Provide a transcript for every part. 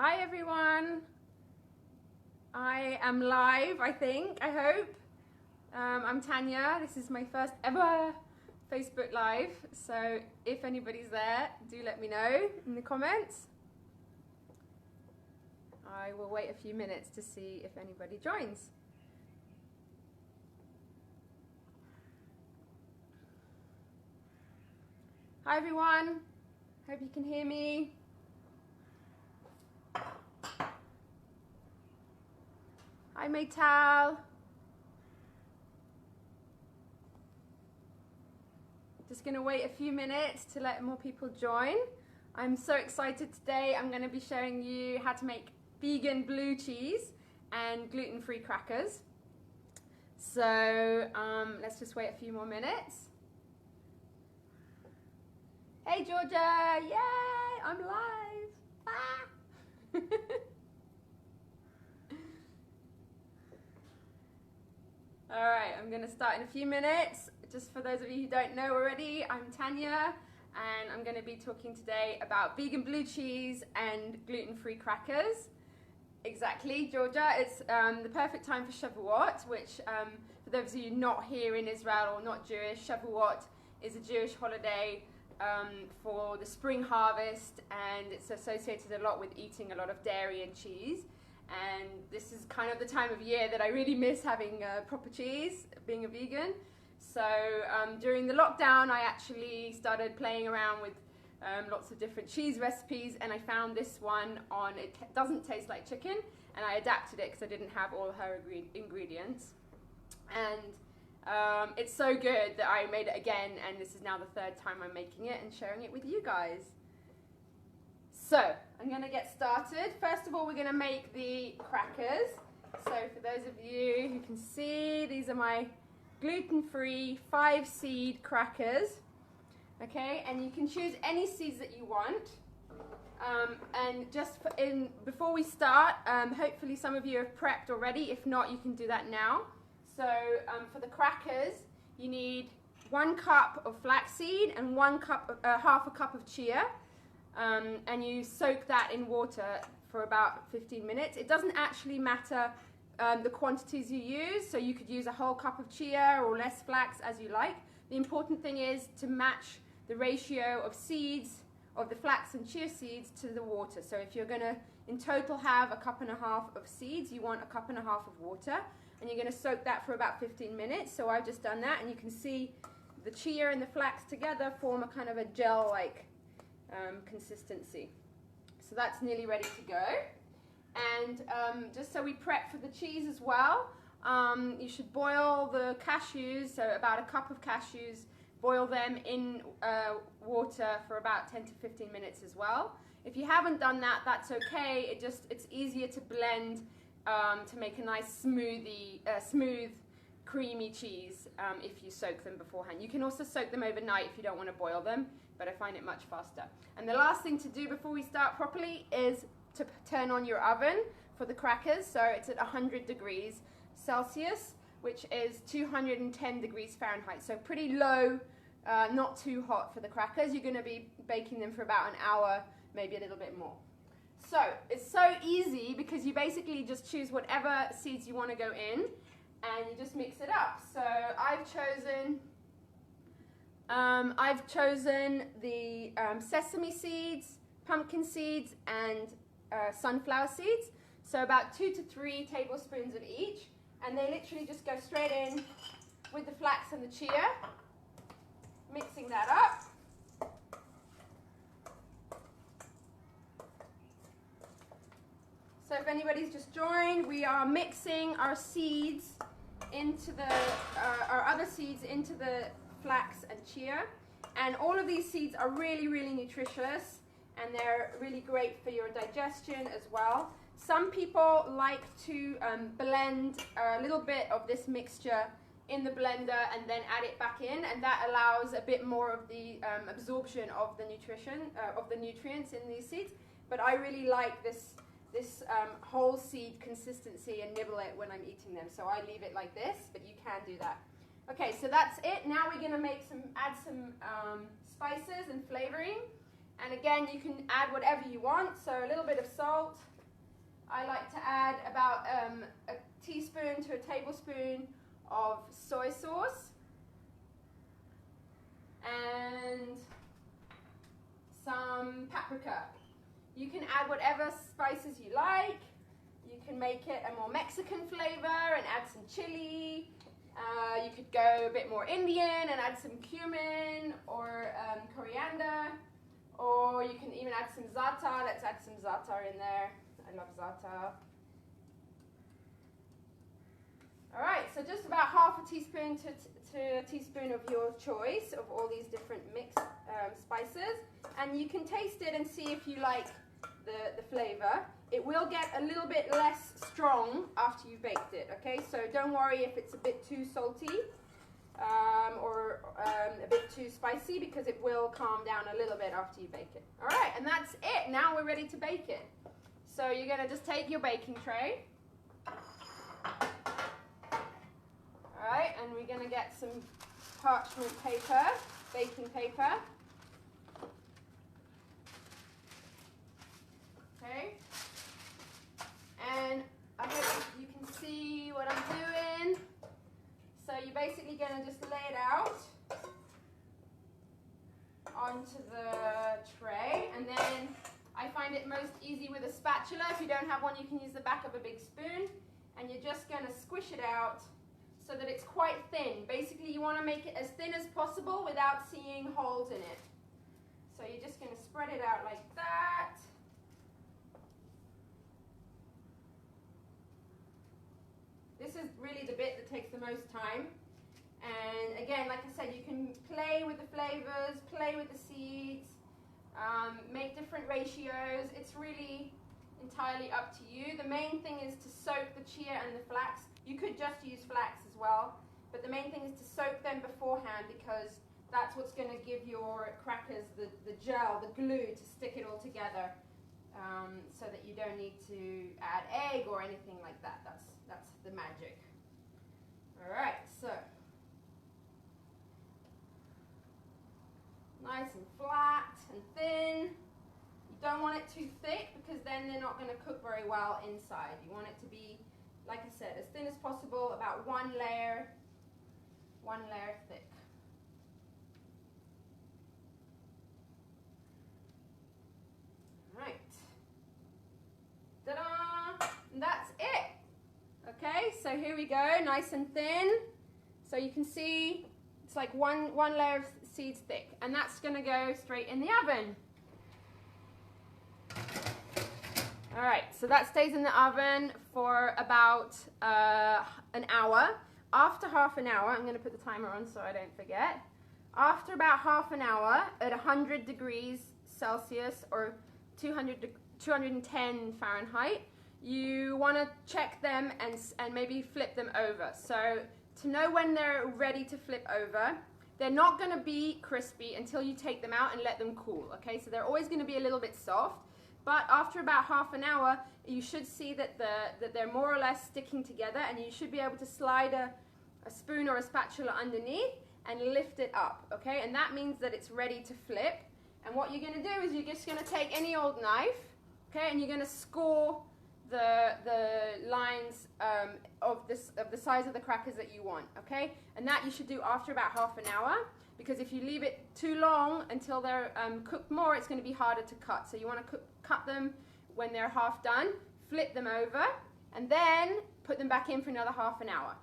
Hi everyone, I am live, I think, I hope. I'm Tanya. This is my first ever Facebook Live, so if anybody's there, do let me know in the comments. I will wait a few minutes to see if anybody joins. Hi everyone, hope you can hear me. Hi Maytal. Just going to wait a few minutes to let more people join. I'm so excited today. I'm going to be showing you how to make vegan blue cheese and gluten-free crackers. So let's just wait a few more minutes. Hey Georgia, yay, I'm live. Ah. All right, I'm going to start in a few minutes. Just for those of you who don't know already, I'm Tanya, and I'm going to be talking today about vegan blue cheese and gluten-free crackers. Exactly, Georgia. It's the perfect time for Shavuot, which for those of you not here in Israel or not Jewish, Shavuot is a Jewish holiday for the spring harvest, and it's associated a lot with eating a lot of dairy and cheese. And this is kind of the time of year that I really miss having proper cheese, being a vegan. So during the lockdown, I actually started playing around with lots of different cheese recipes, and I found this one on, it doesn't taste like chicken, and I adapted it because I didn't have all her ingredients. And it's so good that I made it again, and this is now the third time I'm making it and sharing it with you guys. So I'm going to get started. First of all, we're going to make the crackers. So for those of you who can see, these are my gluten-free 5-seed crackers. Okay, and you can choose any seeds that you want. And just before we start, hopefully some of you have prepped already. If not, you can do that now. So for the crackers, you need 1 cup of flaxseed and half a cup of chia. And you soak that in water for about 15 minutes. It doesn't actually matter the quantities you use, so you could use a whole cup of chia or less flax as you like. The important thing is to match the ratio of seeds, of the flax and chia seeds, to the water. So if you're going to in total have 1.5 cups of seeds, you want 1.5 cups of water, and you're going to soak that for about 15 minutes. So I've just done that, and you can see the chia and the flax together form a kind of a gel-like consistency. So that's nearly ready to go. And just so we prep for the cheese as well, you should boil the cashews, so about 1 cup of cashews, boil them in water for about 10 to 15 minutes as well. If you haven't done that, that's okay. It's easier to blend to make a nice smooth, creamy cheese if you soak them beforehand. You can also soak them overnight if you don't want to boil them, but I find it much faster. And the last thing to do before we start properly is to turn on your oven for the crackers. So it's at 100 degrees Celsius, which is 210 degrees Fahrenheit. So pretty low, not too hot for the crackers. You're going to be baking them for about an hour, maybe a little bit more. So it's so easy because you basically just choose whatever seeds you want to go in, and you just mix it up. So I've chosen the sesame seeds, pumpkin seeds, and sunflower seeds. So about 2 to 3 tablespoons of each, and they literally just go straight in with the flax and the chia, mixing that up. So if anybody's just joined, we are mixing our seeds into our other seeds into the flax and chia, and all of these seeds are really, really nutritious, and they're really great for your digestion as well. Some people like to blend a little bit of this mixture in the blender and then add it back in, and that allows a bit more of the absorption of the nutrients in these seeds. But I really like this whole seed consistency and nibble it when I'm eating them, so I leave it like this, but you can do that. Okay, so that's it. Now we're going to add some spices and flavoring, And again, you can add whatever you want. So a little bit of salt. I like to add about a teaspoon to a tablespoon of soy sauce. And some paprika. You can add whatever spices you like. You can make it a more Mexican flavor and add some chili. You could go a bit more Indian and add some cumin or coriander. Or you can even add some za'atar. Let's add some za'atar in there. I love za'atar. All right, so just about half a teaspoon to a teaspoon of your choice of all these different mixed spices. And you can taste it and see if you like the flavor. It will get a little bit less strong after you've baked it, okay? So don't worry if it's a bit too salty or a bit too spicy, because it will calm down a little bit after you bake it. All right, and that's it. Now we're ready to bake it. So you're gonna just take your baking tray. All right, and we're gonna get some parchment paper, baking paper. Okay, and I hope you can see what I'm doing. So you're basically going to just lay it out onto the tray, and then I find it most easy with a spatula. If you don't have one, you can use the back of a big spoon, and you're just going to squish it out so that it's quite thin. Basically, you want to make it as thin as possible without seeing holes in it. So you're just going to spread it out like that. This is really the bit that takes the most time. And again, like I said, you can play with the flavors, play with the seeds, make different ratios. It's really entirely up to you. The main thing is to soak the chia and the flax. You could just use flax as well, but the main thing is to soak them beforehand, because that's what's going to give your crackers the gel, the glue to stick it all together, so that you don't need to add egg or anything like that. That's the magic. All right, so nice and flat and thin. You don't want it too thick, because then they're not going to cook very well inside. You want it to be, like I said, as thin as possible, about one layer thick. Right. Ta-da! And that's it. Okay, so here we go, nice and thin. So you can see it's like one layer of seeds thick, and that's going to go straight in the oven. All right, so that stays in the oven for about an hour. After half an hour, I'm going to put the timer on so I don't forget. After about half an hour at 100 degrees Celsius or 210 Fahrenheit, you want to check them and maybe flip them over. So to know when they're ready to flip over, they're not going to be crispy until you take them out and let them cool, okay? So they're always going to be a little bit soft, but after about half an hour, you should see that they're more or less sticking together, and you should be able to slide a spoon or a spatula underneath and lift it up, okay? And that means that it's ready to flip. And what you're going to do is you're just going to take any old knife, okay, and you're going to score the lines of the size of the crackers that you want, okay? And that you should do after about half an hour, because if you leave it too long until they're cooked more, it's going to be harder to cut. So you want to cut them when they're half done, flip them over, and then put them back in for another half an hour.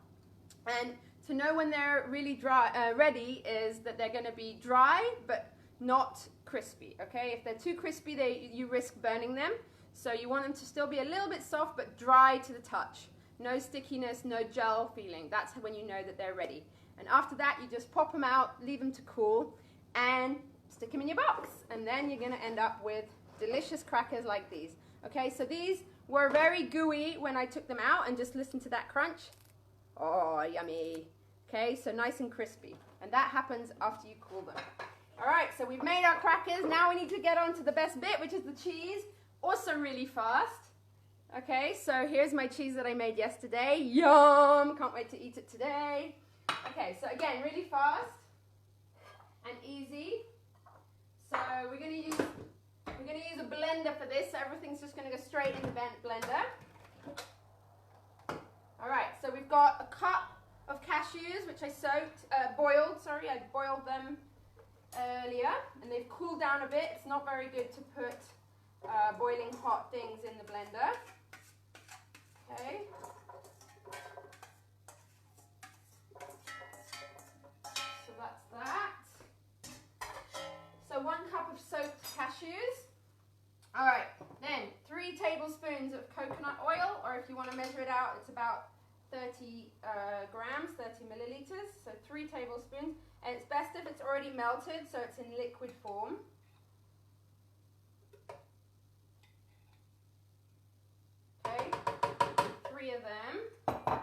And to know when they're really dry, ready, is that they're going to be dry but not crispy, okay? If they're too crispy, you risk burning them. So you want them to still be a little bit soft but dry to the touch. No stickiness, no gel feeling. That's when you know that they're ready. And after that, you just pop them out, leave them to cool, and stick them in your box. And then you're going to end up with delicious crackers like these. Okay, so these were very gooey when I took them out, and just listen to that crunch. Oh, yummy. Okay, so nice and crispy. And that happens after you cool them. All right, so we've made our crackers. Now we need to get on to the best bit, which is the cheese. Also really fast. Okay, so here's my cheese that I made yesterday. Yum! Can't wait to eat it today. Okay, so again, really fast and easy. So we're going to use blender for this, so everything's just going to go straight in the blender. All right, so we've got a cup of cashews, which I boiled, I boiled them earlier, and they've cooled down a bit. It's not very good to put boiling hot things in the blender. Okay. So that's that. So 1 cup of soaked cashews. All right, then 3 tablespoons of coconut oil, or if you want to measure it out, it's about 30 grams, 30 milliliters, so 3 tablespoons. And it's best if it's already melted, so it's in liquid form. Okay, 3 of them.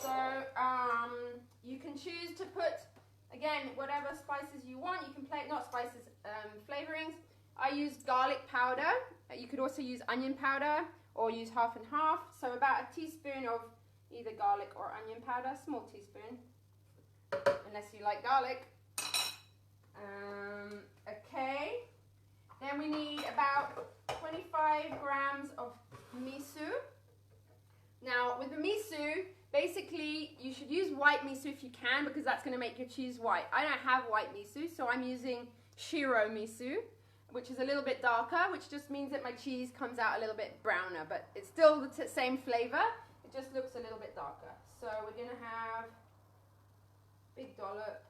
So you can choose to put, again, whatever spices you want. You can play, not spices, flavorings. I use garlic powder. You could also use onion powder or use half and half. So about a teaspoon of either garlic or onion powder, small teaspoon, unless you like garlic. Okay. Then we need about 25 grams of miso. Now with the miso, basically you should use white miso if you can, because that's going to make your cheese white. I don't have white miso, so I'm using shiro miso, which is a little bit darker, which just means that my cheese comes out a little bit browner, but it's still the same flavor. It just looks a little bit darker. So we're going to have a big dollop.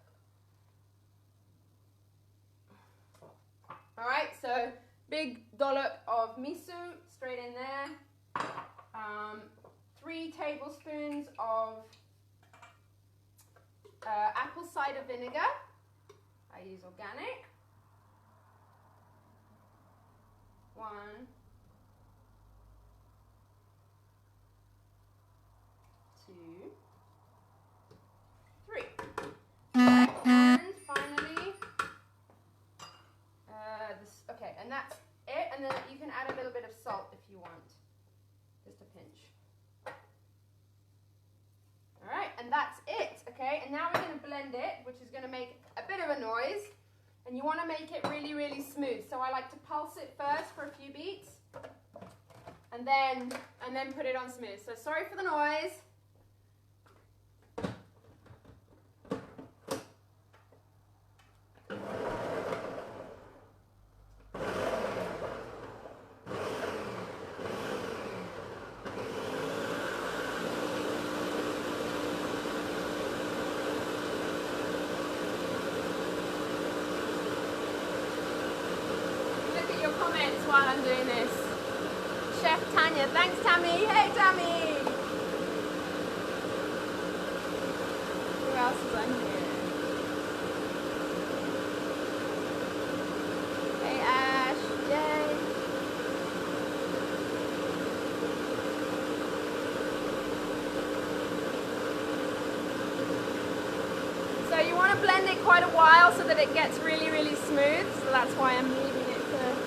All right, so big dollop of miso straight in there. 3 tablespoons of apple cider vinegar. I use organic. 1, 2, 3. And finally, this. Okay, and that's it. And then you can add a little bit of salt if you want, just a pinch. All right, and that's it. Okay, and now we're going to blend it, which is going to make a bit of a noise. And you want to make it really, really smooth. So I like to pulse it first for a few beats, and then put it on smooth. So sorry for the noise. Comments while I'm doing this. Chef Tanya, thanks Tammy. Hey Tammy. Who else is on here? Hey Ash, yay. So you want to blend it quite a while so that it gets really, really smooth. So that's why I'm leaving it to blend.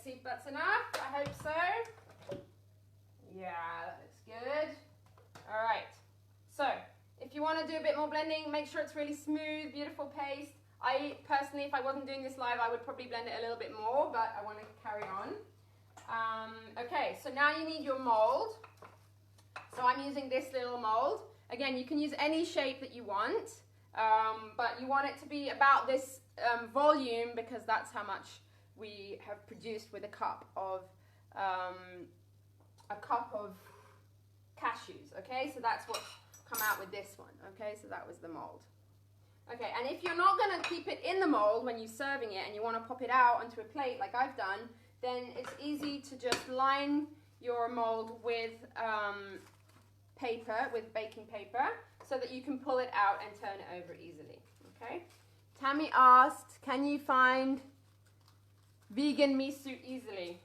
See if that's enough. I hope so. Yeah, that looks good. All right. So if you want to do a bit more blending, make sure it's really smooth, beautiful paste. I personally, if I wasn't doing this live, I would probably blend it a little bit more, but I want to carry on. Okay, so now you need your mold. So I'm using this little mold. Again, you can use any shape that you want, but you want it to be about this volume, because that's how much we have produced with a cup of cashews. Okay, so that's what's come out with this one. Okay, so that was the mold. Okay, and if you're not going to keep it in the mold when you're serving it and you want to pop it out onto a plate like I've done, then it's easy to just line your mold with paper, with baking paper, so that you can pull it out and turn it over easily. Okay, Tammy asked, can you find vegan miso easily?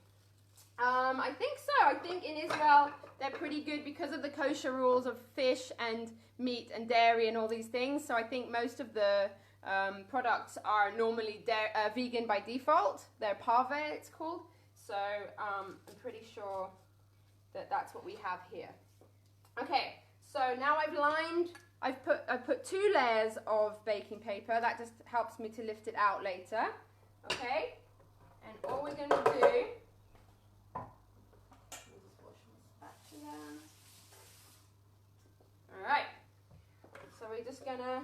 I think so. I think in Israel they're pretty good because of the kosher rules of fish and meat and dairy and all these things. So I think most of the products are normally vegan by default. They're parve, it's called. So I'm pretty sure that that's what we have here. Okay, so now I've put 2 layers of baking paper. That just helps me to lift it out later. Okay, and all we're going to do, all right, so we're just gonna,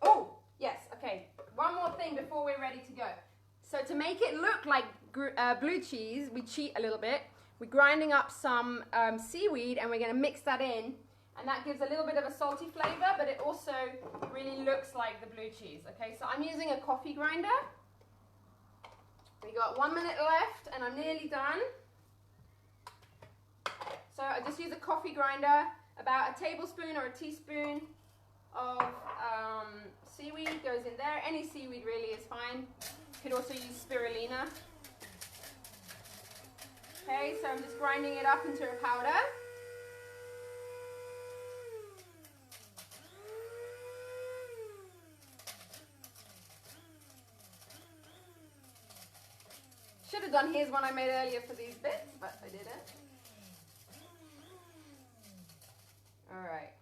oh yes, okay, one more thing before we're ready to go. So to make it look like blue cheese, we cheat a little bit. We're grinding up some seaweed and we're going to mix that in, and that gives a little bit of a salty flavor, but it also really looks like the blue cheese. Okay, so I'm using a coffee grinder. We got 1 minute left and I'm nearly done. So I just use a coffee grinder. About a tablespoon or a teaspoon of seaweed goes in there. Any seaweed really is fine. You could also use spirulina. Okay, so I'm just grinding it up into a powder. Should have done here's one I made earlier for these bits, but I didn't. Alright,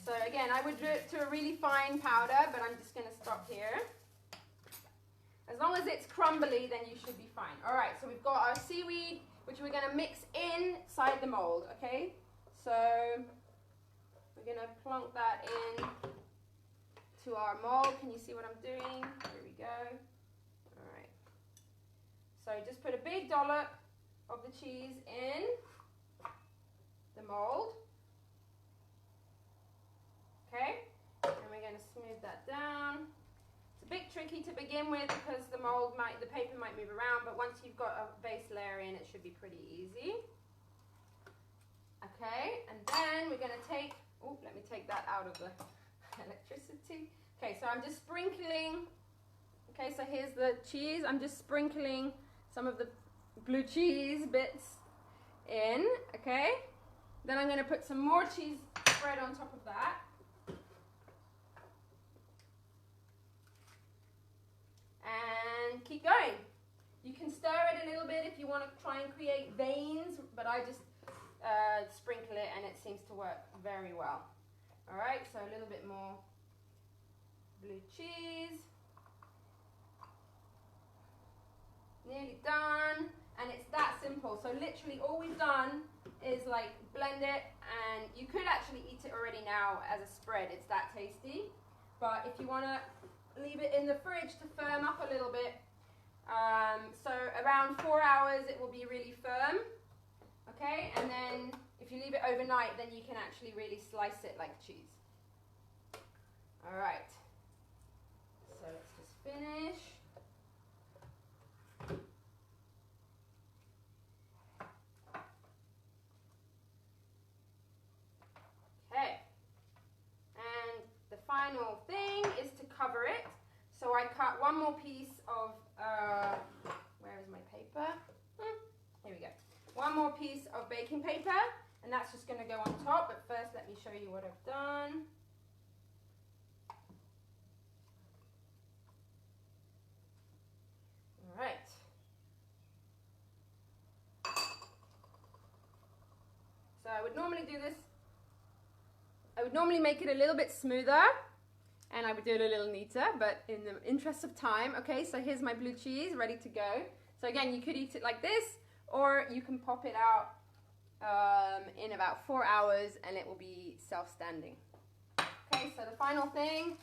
so again, I would do it to a really fine powder, but I'm just going to stop here. As long as it's crumbly, then you should be fine. Alright, so we've got our seaweed, which we're going to mix inside the mold, okay? So we're going to plonk that in to our mold. Can you see what I'm doing? Here we go. Alright. So just put a big dollop of the cheese in the mold. Okay, and we're going to smooth that down. It's a bit tricky to begin with because the paper might move around, but once you've got a base layer in, it should be pretty easy. Okay, and then we're going to take, oh, let me take that out of the electricity. Okay, so I'm just sprinkling, okay, so here's the cheese. I'm just sprinkling some of the blue cheese bits in, okay. Then I'm going to put some more cheese spread on top of that. And keep going. You can stir it a little bit if you want to try and create veins, but I just sprinkle it and it seems to work very well. Alright, so a little bit more blue cheese. Nearly done. And it's that simple. So literally all we've done is like blend it, and you could actually eat it already now as a spread. It's that tasty. But if you want to leave it in the fridge to firm up a little bit, so around 4 hours it will be really firm. Okay, and then if you leave it overnight, then you can actually really slice it like cheese. Alright, so let's just finish. Okay, and the final thing is to cover it. So I cut one more piece of, where is my paper? Here we go. One more piece of baking paper, and that's just going to go on top. But first, let me show you what I've done. All right. So I would normally do this. I would normally make it a little bit smoother, and I would do it a little neater, but in the interest of time, okay, so here's my blue cheese ready to go. So again, you could eat it like this, or you can pop it out in about 4 hours and it will be self-standing. Okay, so the final thing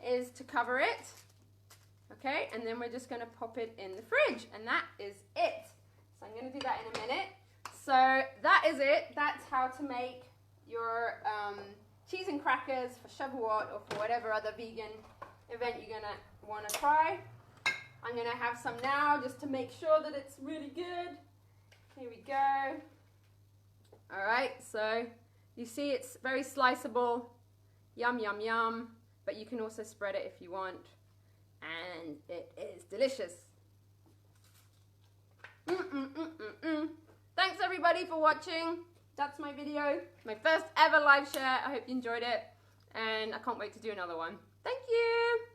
is to cover it, okay, and then we're just going to pop it in the fridge, and that is it. So I'm going to do that in a minute. So that is it. That's how to make your cheese and crackers for Shavuot or for whatever other vegan event you're going to want to try. I'm going to have some now just to make sure that it's really good. Here we go. Alright, so you see it's very sliceable. Yum, yum, yum. But you can also spread it if you want. And it is delicious. Thanks everybody for watching. That's my video, my first ever live share. I hope you enjoyed it, and I can't wait to do another one. Thank you.